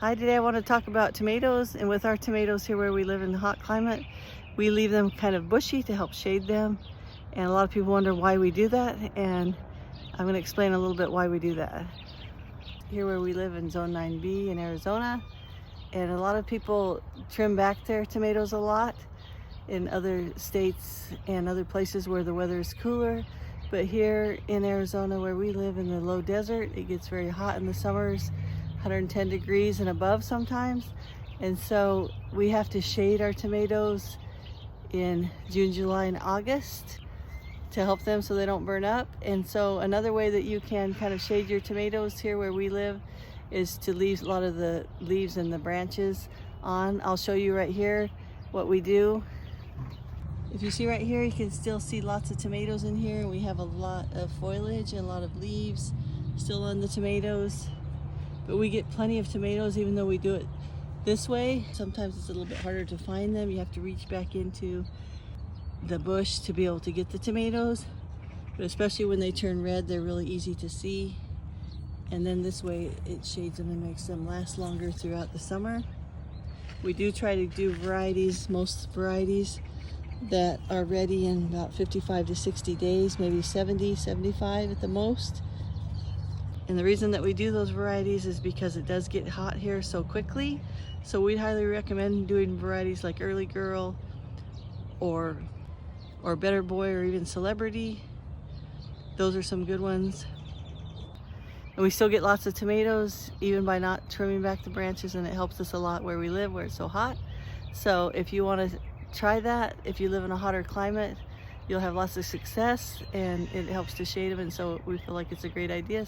Hi, today I want to talk about tomatoes, and with our tomatoes here where we live in the hot climate, we leave them kind of bushy to help shade them. And a lot of people wonder why we do that, and I'm going to explain a little bit why we do that. Here where we live in Zone 9B in Arizona, and a lot of people trim back their tomatoes a lot in other states and other places where the weather is cooler. But here in Arizona where we live in the low desert, it gets very hot in the summers, 110 degrees and above sometimes. And so we have to shade our tomatoes in June, July, and August to help them so they don't burn up. And so another way that you can kind of shade your tomatoes here where we live is to leave a lot of the leaves and the branches on. I'll show you right here what we do. If you see right here, you can still see lots of tomatoes in here. We have a lot of foliage and a lot of leaves still on the tomatoes. But we get plenty of tomatoes even though we do it this way. Sometimes it's a little bit harder to find them. You have to reach back into the bush to be able to get the tomatoes. But especially when they turn red, they're really easy to see. And then this way it shades them and makes them last longer throughout the summer. We do try to do varieties, most varieties that are ready in about 55 to 60 days, maybe 70, 75 at the most. And the reason that we do those varieties is because it does get hot here so quickly. So we highly recommend doing varieties like Early Girl or Better Boy or even Celebrity. Those are some good ones. And we still get lots of tomatoes even by not trimming back the branches, and it helps us a lot where we live where it's so hot. So if you want to try that, if you live in a hotter climate, you'll have lots of success and it helps to shade them, and so we feel like it's a great idea.